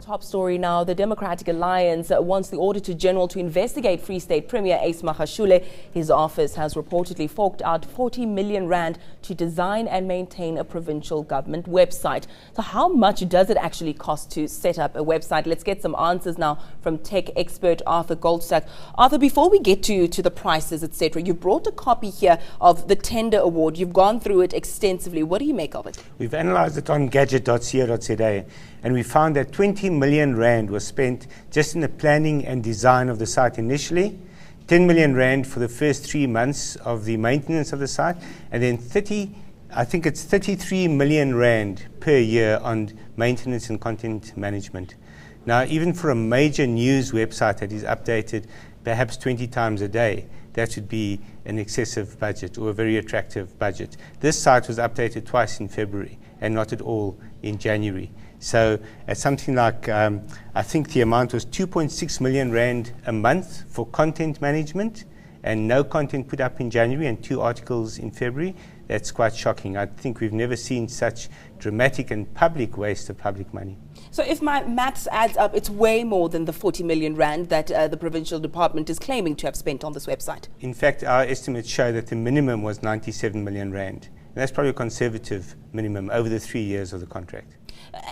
Top story now. The Democratic Alliance wants the Auditor General to investigate Free State Premier Ace Magashule. His office has reportedly forked out 40 million rand to design and maintain a provincial government website. So how much does it actually cost to set up a website? Let's get some answers now from tech expert Arthur Goldstuck. Arthur, before we get to the prices, etc., you've brought a copy here of the tender award. You've gone through it extensively. What do you make of it? We've analysed it on gadget.co.za, and we found that 20 million rand was spent just in the planning and design of the site initially, 10 million rand for the first 3 months of the maintenance of the site, and then 33 million rand per year on maintenance and content management. Now, even for a major news website that is updated perhaps 20 times a day, that would be an excessive budget or a very attractive budget. This site was updated twice in February and not at all in January. So at something like, I think the amount was 2.6 million rand a month for content management and no content put up in January and 2 articles in February. That's quite shocking. I think we've never seen such dramatic and public waste of public money. So if my maths adds up, it's way more than the 40 million rand that the provincial department is claiming to have spent on this website. In fact, our estimates show that the minimum was 97 million rand. And that's probably a conservative minimum over the 3 years of the contract.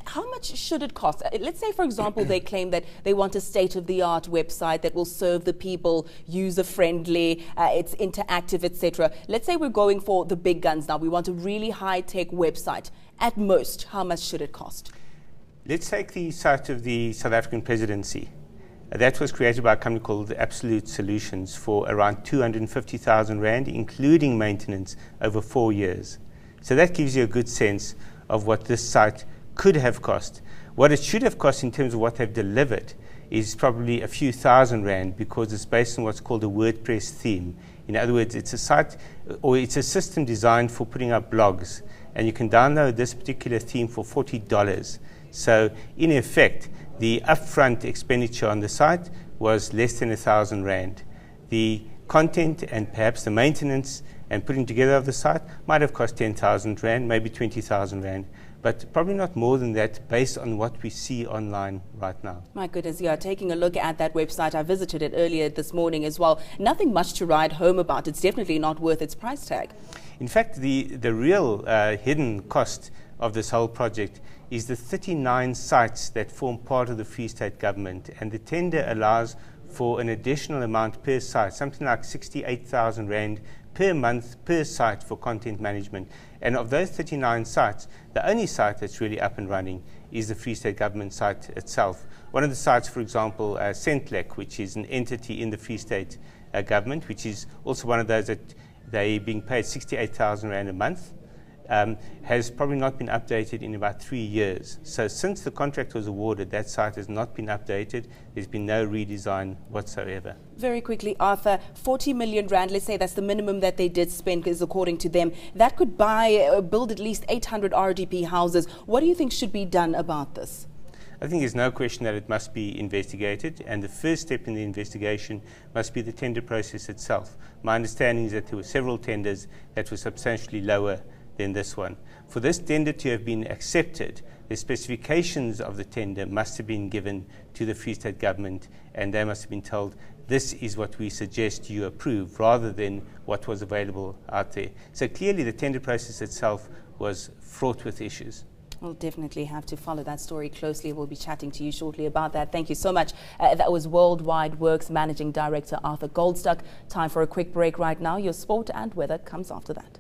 How much should it cost? Let's say, for example, they claim that they want a state-of-the-art website that will serve the people, user-friendly, it's interactive, etc. Let's say we're going for the big guns now. We want a really high-tech website. At most, how much should it cost? Let's take the site of the South African presidency. That was created by a company called Absolute Solutions for around 250,000 rand, including maintenance over 4 years. So that gives you a good sense of what this site could have cost. What it should have cost in terms of what they've delivered is probably a few thousand rand, because it's based on what's called a WordPress theme. In other words, it's a site or it's a system designed for putting up blogs, and you can download this particular theme for $40. So in effect, the upfront expenditure on the site was less than 1,000 rand. The content and perhaps the maintenance and putting together of the site might have cost 10,000 rand, maybe 20,000 rand, but probably not more than that based on what we see online right now. My goodness, yeah, taking a look at that website, I visited it earlier this morning as well. Nothing much to write home about. It's definitely not worth its price tag. In fact, the real hidden cost of this whole project is the 39 sites that form part of the Free State government, and the tender allows for an additional amount per site, something like 68,000 rand per month per site for content management. And of those 39 sites, the only site that's really up and running is the Free State government site itself. One of the sites, for example, Centlec, which is an entity in the Free State government, which is also one of those that they're being paid 68,000 rand a month, has probably not been updated in about 3 years. So since the contract was awarded, that site has not been updated. There's been no redesign whatsoever. Very quickly, Arthur, 40 million rand, let's say that's the minimum that they did spend, because according to them, that could build at least 800 RDP houses. What do you think should be done about this? I think there's no question that it must be investigated, and the first step in the investigation must be the tender process itself. My understanding is that there were several tenders that were substantially lower than this one. For this tender to have been accepted, the specifications of the tender must have been given to the Free State government, and they must have been told, this is what we suggest you approve, rather than what was available out there. So clearly the tender process itself was fraught with issues. We'll definitely have to follow that story closely. We'll be chatting to you shortly about that. Thank you so much. That was Worldwide Works Managing Director Arthur Goldstuck. Time for a quick break right now. Your sport and weather comes after that.